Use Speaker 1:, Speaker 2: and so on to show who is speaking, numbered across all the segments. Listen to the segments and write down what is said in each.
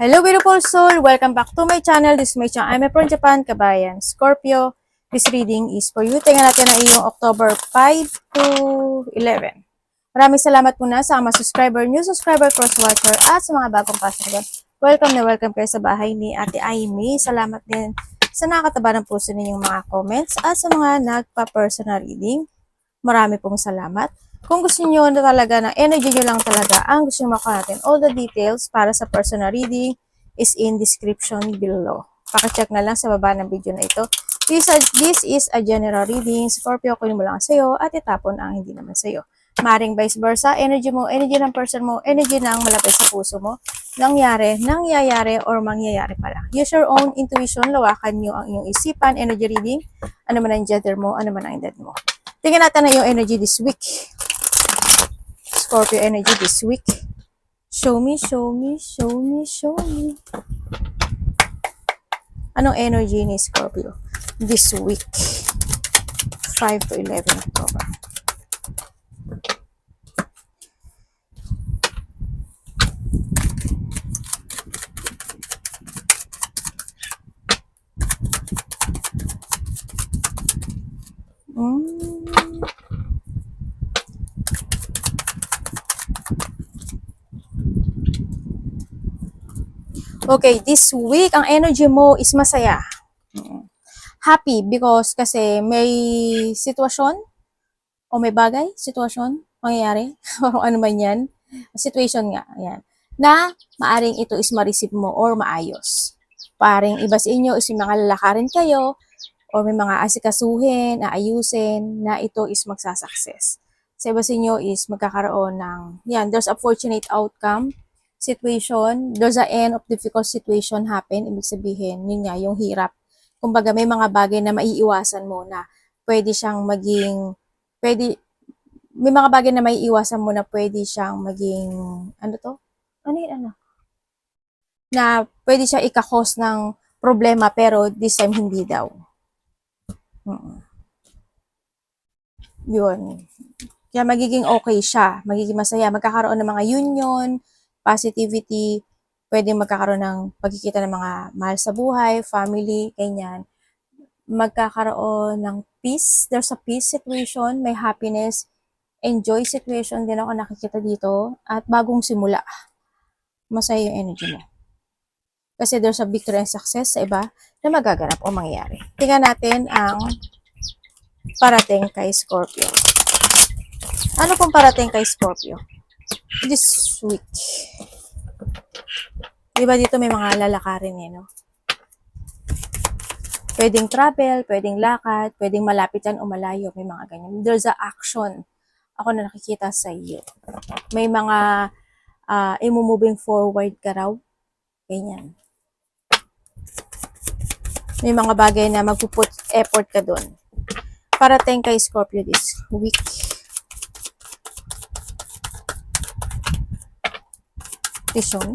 Speaker 1: Hello beautiful soul! Welcome back to my channel. This is my channel. I'm from Japan, Kabayan. Scorpio, this reading is for you. Tingnan natin ang iyong October 5 to 11. Maraming salamat muna sa mga subscriber, new subscriber, cross-watcher, at sa mga bagong pasok. Welcome na welcome kayo sa bahay ni Ate Aimee. Salamat din sa nakakataba ng puso ninyong mga comments at sa mga nagpa-personal reading. Marami pong salamat. Kung gusto niyo na talaga, na energy nyo lang talaga, ang gusto nyo makuha natin, all the details para sa personal reading is in description below. Paka-check na lang sa baba ng video na ito. This is a general reading. Scorpio, kunin mo lang sa'yo at itapon ang hindi naman sa'yo. Maring vice versa, energy mo, energy ng person mo, energy ng malapit sa puso mo, nangyayari, or mangyayari pala. Use your own intuition, lawakan nyo ang iyong isipan, energy reading, ano man ang gender mo, ano man ang edad mo. Tingnan natin na yung energy this week. Scorpio energy this week. Show me, show me, show me, show me. Anong energy ni Scorpio this week? 5 to 11 October. Okay, this week, ang energy mo is masaya. Happy because kasi may sitwasyon o may bagay, sitwasyon, mangyayari, o ano man yan, situation nga, ayan, na maaring ito is ma-receive mo or maayos. Paring iba sa inyo is may mga lalakarin kayo o may mga asikasuhin, aayusin, na ito is magsasucess. Sa iba sa inyo is magkakaroon ng, yan, there's a fortunate outcome situation, there's a end of difficult situation happen, ibig sabihin, yun nga, yung hirap. Kumbaga, may mga bagay na maiiwasan mo na pwede siyang maging, may mga bagay na maiiwasan mo na pwede siyang maging, ano to? Ano yun, ano? Na pwede siya ikakos ng problema, pero this time hindi daw. Yun. Kaya magiging okay siya, magiging masaya, magkakaroon ng mga union, positivity, pwedeng magkakaroon ng pagkikita ng mga mahal sa buhay, family, ganyan. Magkakaroon ng peace, there's a peace situation, may happiness, enjoy situation din ako nakikita dito, at bagong simula. Masaya yung energy mo. Kasi there's a victory and success sa iba na magaganap o mangyayari. Tingnan natin ang parating kay Scorpio. Ano pong parating kay Scorpio this week? Diba dito may mga lalakarin eh, no? Pwedeng travel, pwedeng lakad, pwedeng malapit yan o malayo, may mga ganyan. There's a action ako na nakikita sa iyo. May mga imo-moving forward ka raw. Ganyan. May mga bagay na magpuput effort ka doon. Parating kay Scorpio this week. Please show me.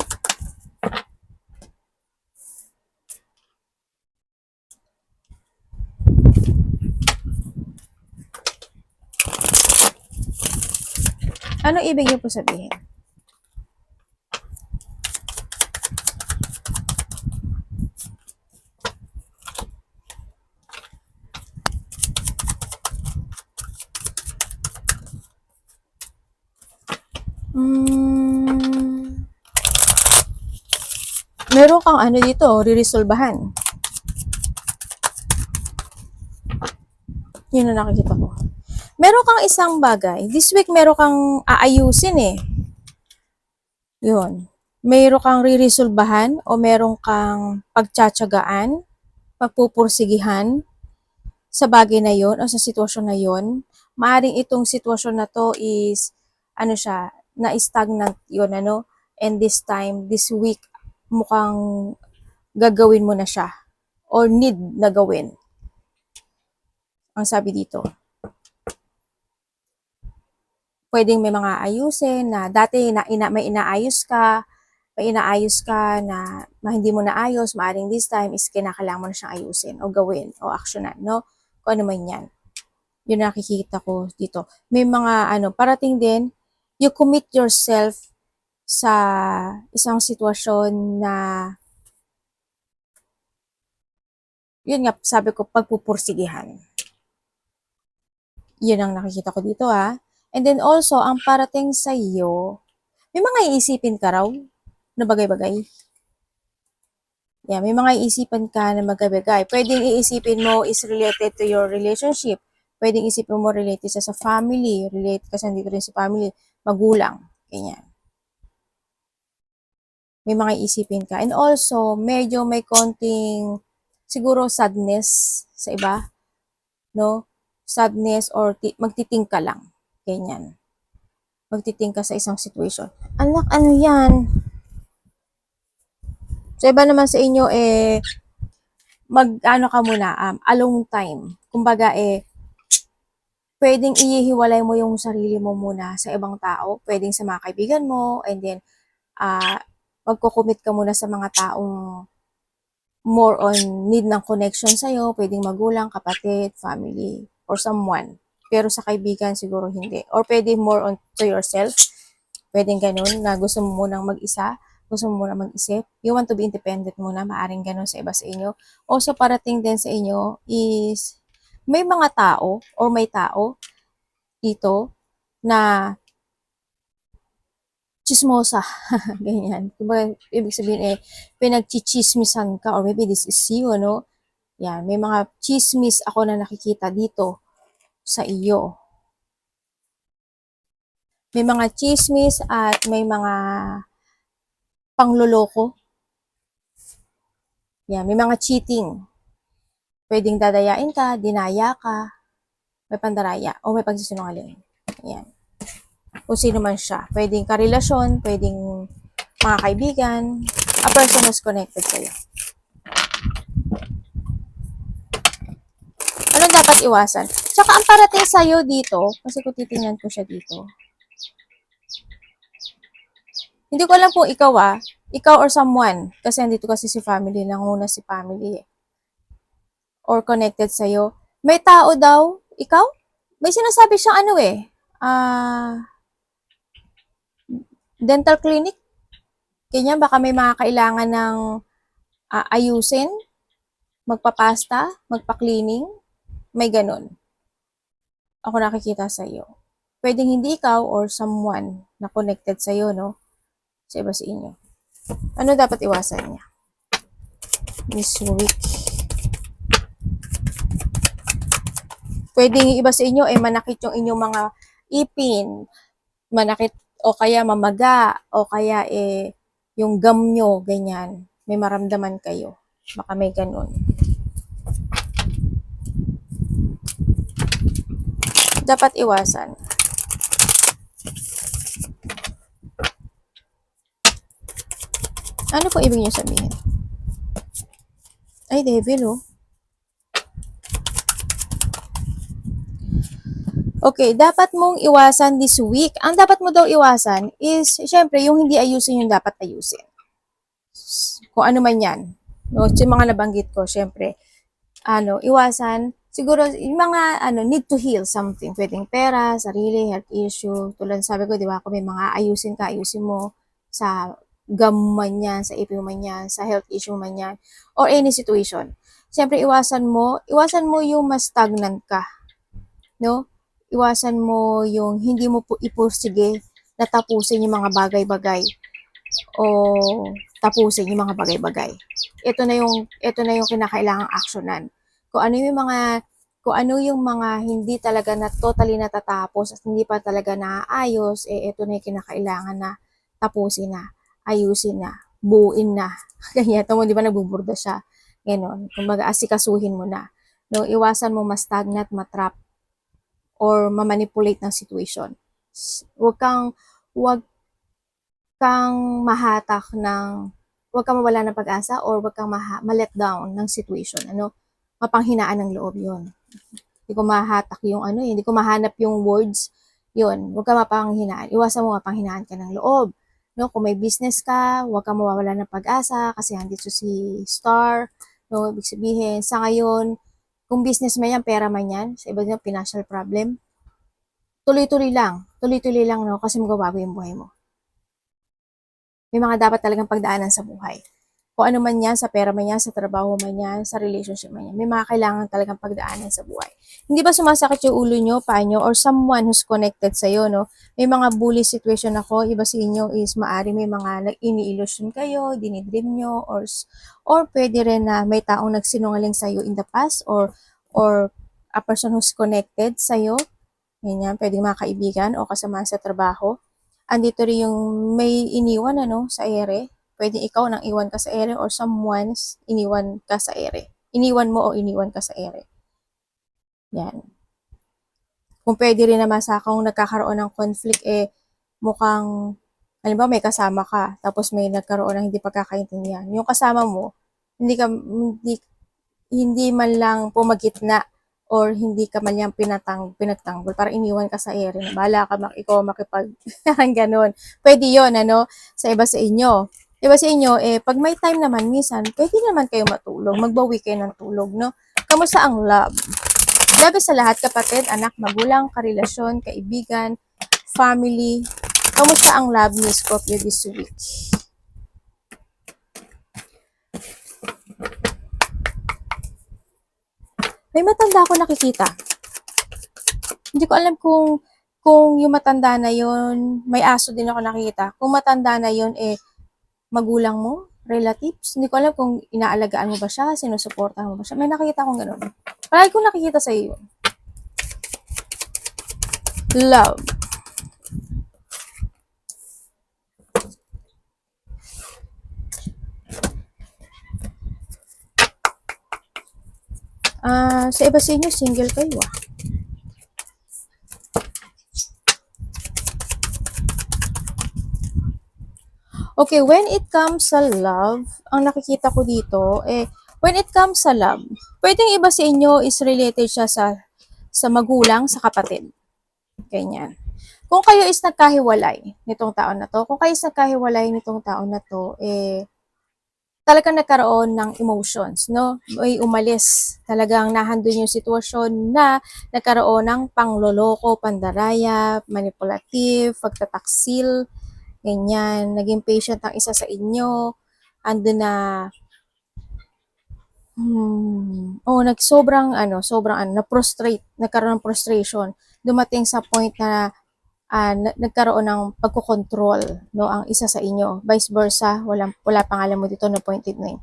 Speaker 1: Ano ibig niyo po sabihin? Meron kang ano dito, riresolbahan. Yun na nakikita ko. Meron kang isang bagay. This week, meron kang aayusin eh. Yun. Meron kang riresolbahan o meron kang pagtsatsagaan, pagpupursigihan sa bagay na yon o sa sitwasyon na yon. Maaring itong sitwasyon na to is, ano siya, na-stagnant yun, ano? And this time, this week, mukhang gagawin mo na siya or need na gawin. Ang sabi dito. Pwedeng may mga ayusin na dati may inaayos ka na hindi mo naayos, maaring this time is kinakailangan mo na siyang ayusin o gawin o aksyonan, no? Kung ano man yan. Yun nakikita ko dito. May mga parating din, you commit yourself sa isang sitwasyon na, yun nga, sabi ko, pagpupursigihan. Yun ang nakikita ko dito And then also, ang parating sa iyo, may mga iisipin ka raw na bagay-bagay. Yeah, may mga iisipan ka na bagay-bagay. Pwedeng iisipin mo is related to your relationship. Pwedeng isipin mo related sa family, related kasi nandito rin sa family, magulang, ganyan. May mga iisipin ka. And also, medyo may konting, siguro sadness sa iba, no? Sadness or magtiting ka lang. Ganyan. Magtiting ka sa isang situation. Anak, ano yan? Sa iba naman sa inyo, mag-ano ka muna, alone time. Kumbaga, pwedeng ihiwalay mo yung sarili mo muna sa ibang tao. Pwedeng sa mga kaibigan mo, and then, magkukumit ka muna sa mga taong more on need ng connection sa'yo. Pwedeng magulang, kapatid, family, or someone. Pero sa kaibigan, siguro hindi. Or pwede more on to yourself. Pwedeng ganun, na gusto mo munang mag-isa, gusto mo munang mag-isip. You want to be independent muna, maaring ganun sa iba sa inyo. Also, parating din sa inyo is, may mga tao, or may tao, dito, na chismosa. Ganyan. Diba, ibig sabihin pinagchichismisan ka, or maybe this is you, ano? Yan, may mga chismis ako na nakikita dito sa iyo. May mga chismis at may mga pangloloko. Yan, may mga cheating. Pwedeng dadayain ka, dinaya ka, may pandaraya, o may pagsisinungaling. Yan. Kung sino man siya. Pwedeng karelasyon, pwedeng mga kaibigan, a person who's connected sa'yo. Ano dapat iwasan? Tsaka ang parating sa'yo dito, kasi kung titingnan ko siya dito, hindi ko alam kung ikaw or someone, kasi andito kasi si family, nanguna si family or connected sa'yo. May tao daw, ikaw? May sinasabi siyang ano dental clinic. Kanya baka may mga kailangan ng ayusin, magpapasta, magpa-cleaning, may ganun. Ako nakikita sa iyo. Pwedeng hindi ikaw or someone na connected sa iyo, no? Sa iba sa inyo. Ano dapat iwasan niya? This week. Pwedeng iba sa inyo manakit yung inyong mga ipin, manakit o kaya mamaga o kaya yung gum nyo, ganyan. May maramdaman kayo. Baka may ganun. Dapat iwasan. Ano po ibig nyo sabihin? Ay, devil, oh. Okay, dapat mong iwasan this week. Ang dapat mo daw iwasan is, syempre, yung hindi ayusin yung dapat ayusin. Kung ano man yan. No, yung mga nabanggit ko, syempre, iwasan, siguro, yung mga, need to heal something. Pwedeng pera, sarili, health issue. Tulad sabi ko, di ba, kung may mga ayusin ka, ayusin mo sa gum man yan, sa ipin man yan, sa health issue man yan, or any situation. Siyempre, iwasan mo yung mas stagnant ka. No? Iwasan mo yung hindi mo po ipursige na tapusin yung mga bagay-bagay o tapusin yung mga bagay-bagay. Ito na yung kinakailangang aksyonan. Kung ano yung mga hindi talaga na totally natatapos at hindi pa talaga naaayos, ito na yung kinakailangan na tapusin na, ayusin na, buuin na. Kanya ito mo, di ba nagbuburda siya? Ganon. Kumbaga, asikasuhin mo na. No, iwasan mo ma-stagnant, matrap, or ma-manipulate ng situation. Huwag kang mahatak ng, huwag kang mawala ng pag-asa or huwag kang ma-let down ng situation. Mapanghinaan ng loob yon. Hindi ko mahatak yung hindi ko mahanap yung words yon. Huwag kang mapanghinaan. Iwasan mo mapanghinaan ka ng loob. No, kung may business ka, huwag kang mawawala ng pag-asa kasi andito si Star. No, ibig sabihin, sa ngayon, kung business man yan, pera man yan, sa iba din financial problem, tuloy-tuloy lang, no, kasi magbabago yung buhay mo. May mga dapat talagang pagdaanan sa buhay. Kung ano man yan, sa pera man yan, sa trabaho man yan, sa relationship man yan, may mga kailangan talagang pagdaanan sa buhay. Hindi ba sumasakit yung ulo nyo, paa nyo, or someone who's connected sa'yo, no? May mga bully situation ako, iba sa inyo is maari may mga ini-illusion kayo, dinidream nyo, or pwede rin na may taong nagsinungaling sa'yo in the past, or a person who's connected sa'yo, ganyan, pwedeng mga kaibigan o kasama sa trabaho. Andito rin yung may iniwan sa ere. Pwede ikaw nang iwan ka sa ere or someone's iniwan ka sa ere. Iniwan mo o iniwan ka sa ere. Yan. Kung pwede rin naman sa kung nagkakaroon ng conflict, mukhang, halimbawa may kasama ka, tapos may nagkaroon ng hindi pagkakaintindihan. Yung kasama mo, hindi man lang pumagitna or hindi ka man lang pinagtanggol para iniwan ka sa ere na bahala ka ikaw makipag ganun. Pwede yon sa iba sa inyo. Iba sa inyo, pag may time naman, minsan, pwede naman kayo matulog, magbawi kayo ng tulog, no? Kamusta ang love? Love sa lahat, kapatid, anak, magulang, karelasyon, kaibigan, family. Kamusta ang love ni Scorpio this week? May matanda ako nakikita. Hindi ko alam kung yung matanda na yon, may aso din ako nakikita. Kung matanda na yon, magulang mo, relatives. Hindi ko alam kung inaalagaan mo ba siya, sinusuportahan mo ba siya. May nakikita akong ganun. Palagi kong nakikita sa iyo. Love. Sa iba sa inyo, single kayo ah. Okay, when it comes sa love, ang nakikita ko dito, when it comes sa love, pwedeng iba sa inyo is related siya sa magulang, sa kapatid. Ganyan. Kung kayo is nagkahiwalay nitong taon na to, talagang nagkaroon ng emotions, no? May umalis. Talagang nahandun yung sitwasyon na nagkaroon ng pangloloko, pandaraya, manipulative, pagtataksil, ganyan. Naging patient ang isa sa inyo. Andun na, sobrang na-prostrate, nagkaroon ng frustration. Dumating sa point na nagkaroon ng pagkokontrol, no, ang isa sa inyo. Vice versa, wala pangalan mo dito na pointed na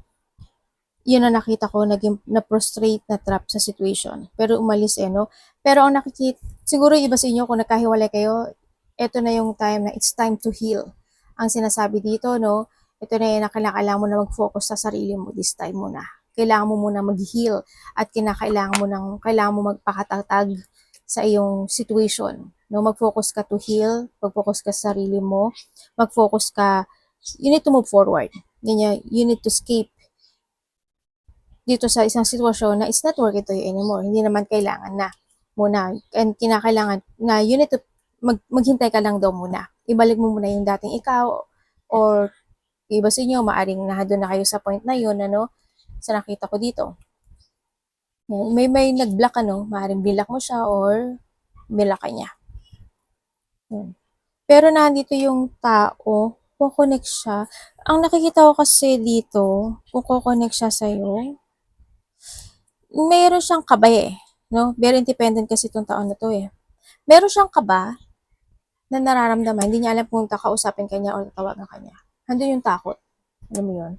Speaker 1: yun ang nakita ko, naging na-prostrate, na trap sa situation. Pero umalis no. Pero ang nakikita, siguro iba sa inyo kung nagkahiwalay kayo, ito na yung time na it's time to heal. Ang sinasabi dito, no, ito na yung kailangan mo na mag-focus sa sarili mo this time muna. Kailangan mo muna mag-heal at kailangan mo magpakatatag sa iyong situation. No, mag-focus ka to heal, mag-focus ka sa sarili mo, mag-focus ka, you need to move forward. Ganyan, you need to escape dito sa isang sitwasyon na it's not working to you anymore. Hindi naman kailangan na muna. And kinakailangan na you need to maghintay ka lang daw muna. Ibalik mo muna yung dating ikaw or iba sa inyo, maaring nahado na kayo sa point na yun, sa nakita ko dito. May nag-block maaring bilak mo siya or bilak ka niya. Pero nandito yung tao, kukonek siya. Ang nakikita ko kasi dito, kung kukonek siya sa'yo, meron siyang kaba no? Very independent kasi itong taon na to Meron siyang kaba na nararamdaman, hindi niya alam kung kakausapin kanya o tatawagan kanya. Handun yung takot. Alam mo yun?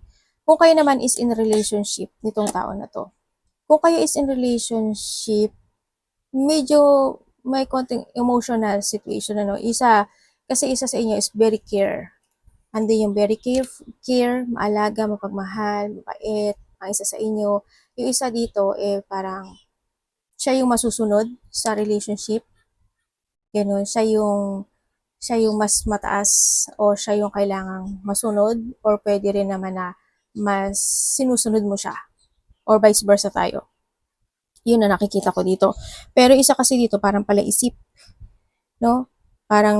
Speaker 1: Kung kayo naman is in relationship nitong taon na to, kung kayo is in relationship, medyo may konting emotional situation, kasi isa sa inyo is very care. Andun yung very care, maalaga, mapagmahal, mabait, ang isa sa inyo. Yung isa dito, parang, siya yung masusunod sa relationship. Ganun, siya yung mas mataas o siya yung kailangang masunod or pwede rin naman na mas sinusunod mo siya or vice versa tayo. Yun na nakikita ko dito. Pero isa kasi dito parang palaisip, no? Parang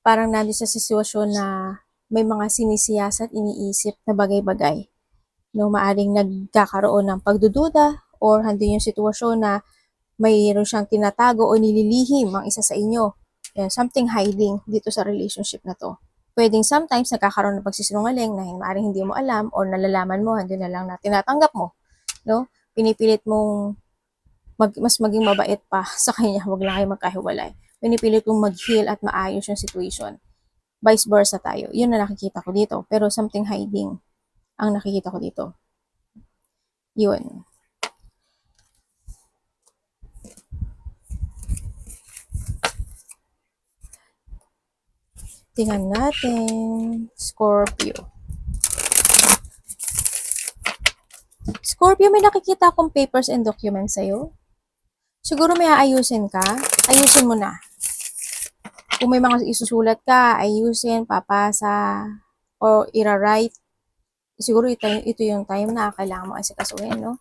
Speaker 1: nandun sa sitwasyon na may mga sinisiyasat, iniisip na bagay-bagay. No, maaring nagkakaroon ng pagdududa or handun yung sitwasyon na mayroon siyang tinatago o nililihim ang isa sa inyo. Something hiding dito sa relationship na to. pwedeng sometimes nagkakaroon ng pagsisinungaling na maaaring hindi mo alam or nalalaman mo, hindi na lang na tinatanggap mo, no? Pinipilit mong mas maging mabait pa sa kanya, wag lang kayo magkahiwalay. Pinipilit mong mag-heal at maayos yung situation. Vice versa tayo. Yun na nakikita ko dito. Pero something hiding ang nakikita ko dito. Yun. Tingnan natin. Scorpio. Scorpio, may nakikita akong papers and documents sa'yo. Siguro may aayusin ka. Ayusin mo na. Kung may mga isusulat ka, ayusin, papasa, or ira-write. Siguro ito yung time na kailangan mo asikasuhin, no?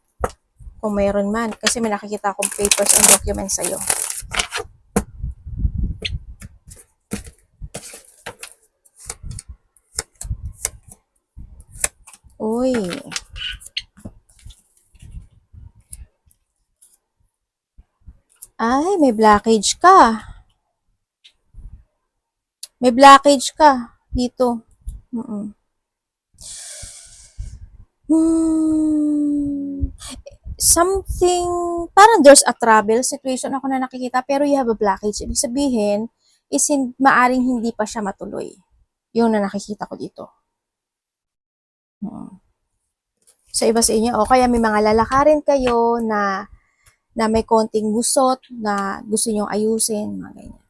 Speaker 1: Kung mayroon man. Kasi may nakikita akong papers and documents sa'yo. Uy. Ay, may blockage ka. May blockage ka dito. Something, parang there's a trouble situation ako na nakikita, pero you have a blockage. Ibig sabihin, is maaring hindi pa siya matuloy. Yung na nakikita ko dito. Sa iba sa inyo, o kaya may mga lalakarin kayo na may konting gusot, na gusto nyong ayusin, mga ganyan.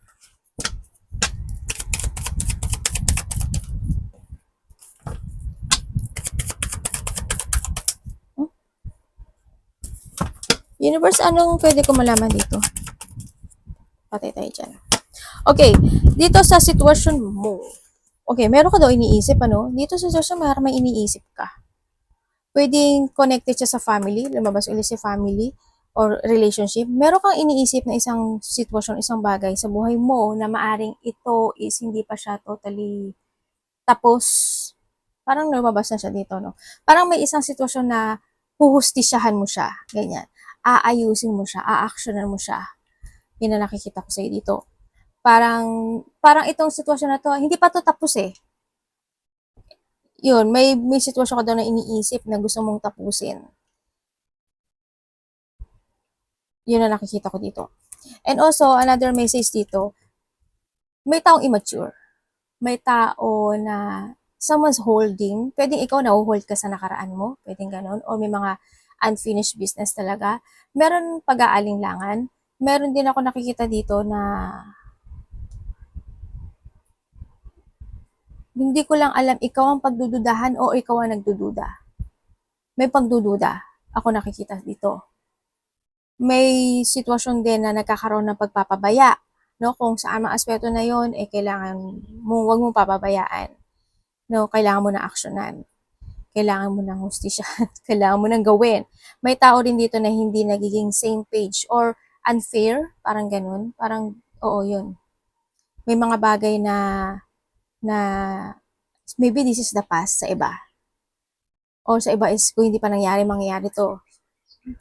Speaker 1: Universe, anong pwede ko malaman dito? Patay tayo dyan. Okay, dito sa sitwasyon mo, okay, meron ka daw iniisip, ano? Dito sa sitwasyon, may iniisip ka. Pwedeng connected siya sa family, lumabas ulit sa family, or relationship. Meron kang iniisip na isang sitwasyon, isang bagay sa buhay mo na maaring ito is hindi pa siya totally tapos. Parang lumabas na siya dito, no? Parang may isang sitwasyon na huhustisyahan mo siya, ganyan. Aayusin mo siya, aaksyonan mo siya. Yun na nakikita ko sa'yo dito. Parang itong sitwasyon na to, hindi pa to tapos eh. Yun, may sitwasyon ka daw na iniisip na gusto mong tapusin. Yun na nakikita ko dito. And also, another message dito, may taong immature. May tao na someone's holding. Pwedeng ikaw na-hold ka sa nakaraan mo. Pwedeng ganun. O may mga unfinished business talaga. Meron pag-aalinlangan. Meron din ako nakikita dito na hindi ko lang alam ikaw ang pagdududahan o ikaw ang nagdududa. May pagdududa ako nakikita dito. May sitwasyon din na nagkakaroon ng pagpapabaya, no? Kung saan mga aspeto na yon, kailangan mo, wag mong papabayaan, no? Kailangan mo na aksyonan, kailangan mo nang hustisyahan, kailangan mo nang gawin. May tao rin dito na hindi nagiging same page or unfair, parang ganun, parang, oo, yun. May mga bagay na maybe this is the past sa iba. O sa iba is kung hindi pa mangyayari to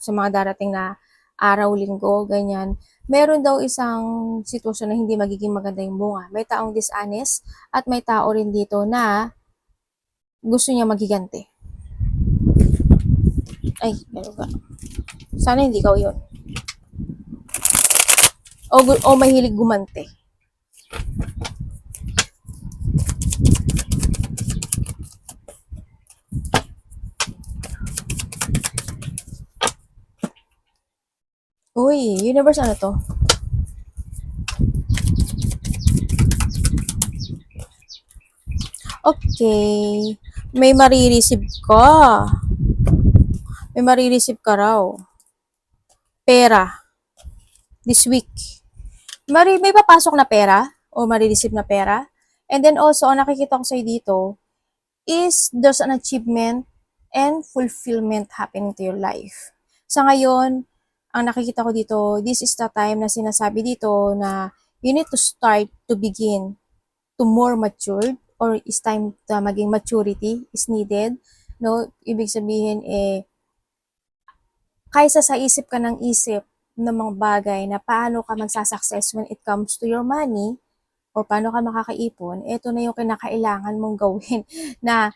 Speaker 1: sa mga darating na araw, linggo, ganyan. Meron daw isang sitwasyon na hindi magiging maganda yung bunga. May taong dishonest at may tao rin dito na gusto niya maghiganti. Ay, meron ka. Sana hindi ikaw yun. O mahilig gumante. Uy, universe ano to? Okay. May marireceive ka. May marireceive ka raw. Pera. This week. May papasok na pera o marireceive na pera. And then also, ang nakikita ko sa'yo dito is there's an achievement and fulfillment happening to your life. Sa ngayon, ang nakikita ko dito, this is the time na sinasabi dito na you need to start to begin to more matured or is time to maging maturity is needed. No, ibig sabihin kaysa sa isip ka ng isip ng mga bagay na paano ka magsasucess when it comes to your money or paano ka makakaipon, ito na yung kinakailangan mong gawin na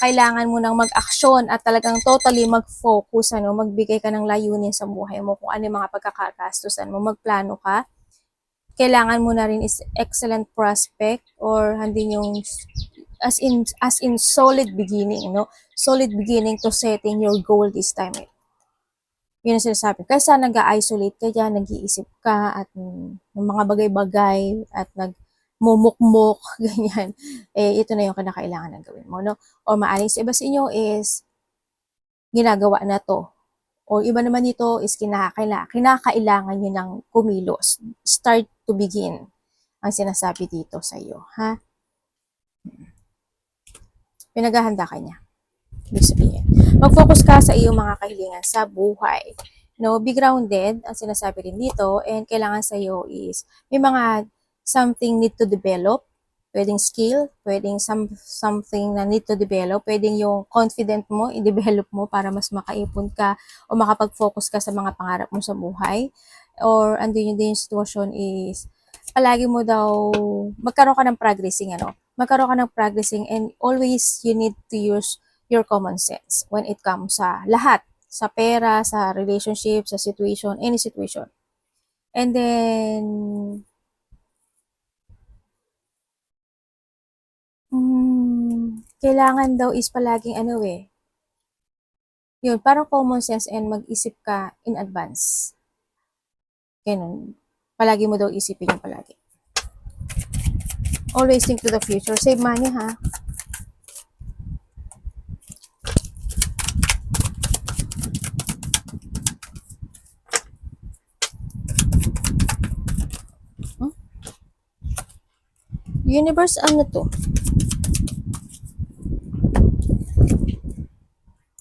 Speaker 1: kailangan mo nang mag-aksyon at talagang totally mag-focus, magbigay ka ng layunin sa buhay mo, kung ano yung mga pagkakagastusan mo, magplano ka. Kailangan mo na rin is excellent prospect or hindi yung as in solid beginning, solid beginning to setting your goal this time. Yun ang sinasabi. Kaysa nag-isolate ka dyan, nag-iisip ka at ng mga bagay-bagay at nagmumukmuk, ganyan, ito na yung kinakailangan na gawin mo, O maaring sa iba sa inyo is ginagawa na to. O iba naman dito is kinakailangan nyo ng kumilos. Start to begin ang sinasabi dito sa iyo, ha? Pinaghahanda ka niya. Ibig sabihin, mag-focus ka sa iyong mga kahilingan sa buhay. Be grounded, ang sinasabi rin dito, and kailangan sa iyo is, may mga something need to develop, pwedeng skill, pwedeng something na need to develop, pwedeng yung confident mo, i-develop mo para mas makaipon ka o makapag-focus ka sa mga pangarap mo sa buhay. Or, andun yung sitwasyon is, palagi mo daw, magkaroon ka ng progressing, and always you need to use your common sense when it comes sa lahat, sa pera, sa relationship, sa situation, any situation. And then, kailangan daw is palaging yun, parang common sense and mag-isip ka in advance. Ganun. Palagi mo daw isipin yung palagi. Always think to the future. Save money, ha? Universe, ano to?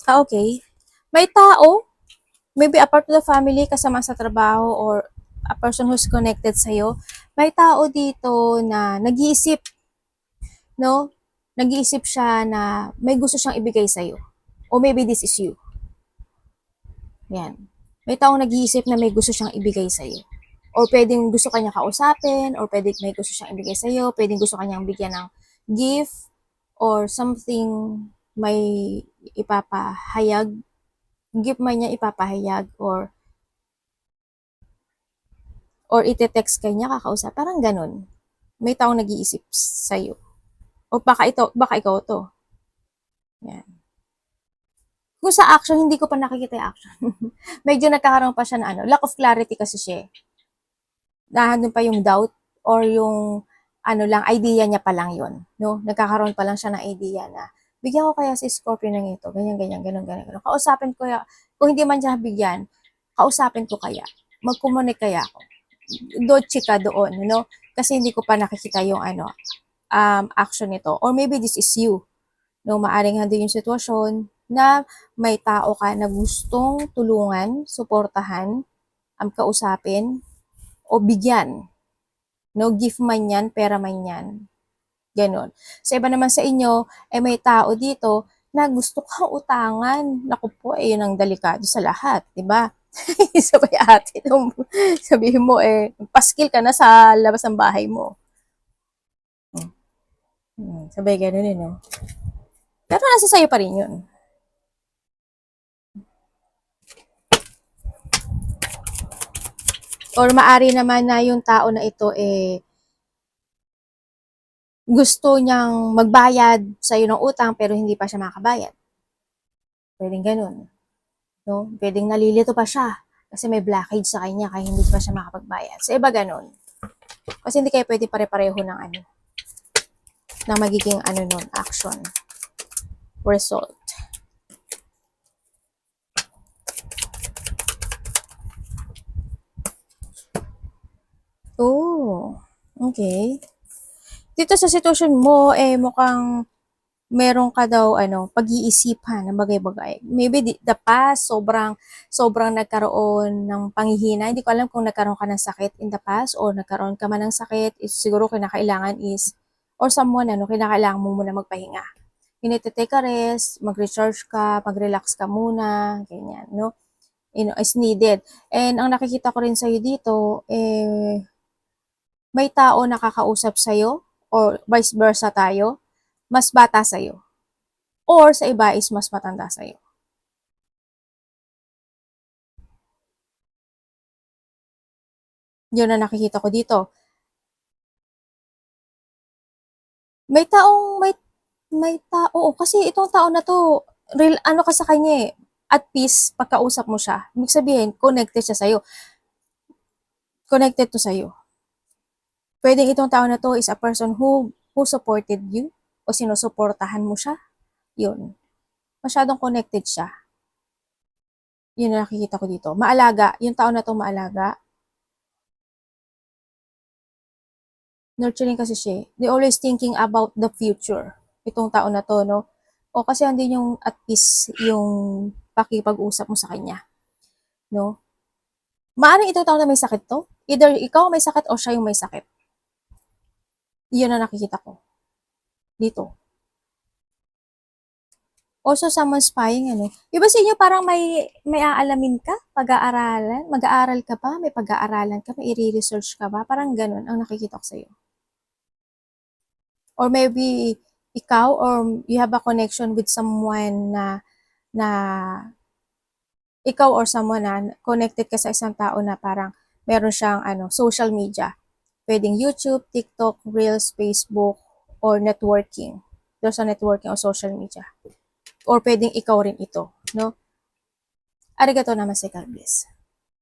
Speaker 1: Okay. May tao, maybe a part of the family, kasama sa trabaho, or a person who's connected sa'yo, may tao dito na nag-iisip, Nag-iisip siya na may gusto siyang ibigay sa'yo. O maybe this is you. Yan. May taong nag-iisip na may gusto siyang ibigay sa'yo. Or pwedeng gusto kanya kausapin, or pwedeng may gusto siyang ibigay sa'yo, pwedeng gusto kanyang bigyan ng gift, or something may ipapahayag, gift man niya ipapahayag, or ite-text kanya, kakausap, parang ganun. May taong nag-iisip sa'yo. O baka ikaw to. Yan. Kung sa action, hindi ko pa nakikita yung action. Medyo nagkakaroon pa siya na lack of clarity kasi siya. Nandun pa yung doubt or yung idea niya pa lang yun. Nagkakaroon pa lang siya ng idea na bigyan ko kaya si Scorpio ng ito, ganyan. Kausapin ko kaya, kung hindi man siya bigyan, kausapin ko kaya, mag-communicate kaya ako. Dotchi ka doon, kasi hindi ko pa nakikita yung action nito. Or maybe this is you. Maaring handi yung sitwasyon na may tao ka na gustong tulungan, suportahan, kausapin, o bigyan. Gift man yan, pera man yan. Ganon. Sa iba naman sa inyo, may tao dito na gusto kang utangan. Naku po, yun ang delikado sa lahat, diba? Sabay ate, sabihin mo, paskil ka na sa labas ng bahay mo. Sabay ganon, Pero nasa sayo pa rin yun. Or maari naman na yung tao na ito gusto niyang magbayad sa iyo ng utang pero hindi pa siya makabayad. Pwedeng ganun. Pwedeng nalilito pa siya kasi may blockage sa kanya kaya hindi pa siya makapagbayad. Sa iba ganun. Kasi hindi kayo pwede pare-pareho ng na magiging action. Result. Oh, okay. Dito sa sitwasyon mo, mukhang meron ka daw, pag-iisipan ng bagay-bagay. Maybe the past, sobrang nagkaroon ng panghihina. Hindi ko alam kung nagkaroon ka ng sakit in the past or nagkaroon ka man ng sakit. Siguro kinakailangan is, or someone, kinakailangan mo muna magpahinga. You need to take a rest, mag-recharge ka, mag-relax ka muna, ganyan, is needed. And ang nakikita ko rin sa'yo dito, may tao nakakausap sa'yo or vice versa tayo, mas bata sa'yo. Or sa iba is mas matanda sa'yo. Yun na nakikita ko dito. May taong, may tao, kasi itong tao na to, real, ano ka sa kanya eh, at peace, pagkausap mo siya. Ibig sabihin, connected siya sa'yo. Connected to sa'yo. Pwedeng itong tao na to is a person who supported you o sinusuportahan mo siya. Yun. Masyadong connected siya. Yun na nakikita ko dito. Maalaga. Yung tao na to maalaga. Nurturing kasi siya. They always thinking about the future. Itong tao na to, no? O kasi hindi yung at peace yung pakipag-usap mo sa kanya. No? Maaring itong tao na may sakit to. Either ikaw may sakit o siya yung may sakit. Yun na nakikita ko. Dito. Also, someone spying, ano. Iba sa inyo parang may aalamin ka, pag-aaralan, mag-aaral ka ba, may pag-aaralan ka, may i-research ka ba, parang ganun ang nakikita ko sa'yo. Or maybe ikaw or you have a connection with someone na ikaw or someone na connected ka sa isang tao na parang meron siyang social media. Pwedeng YouTube, TikTok, Reels, Facebook, or networking. There's a networking o social media. Or pwedeng ikaw rin ito, no? Arigato namaste, God bless.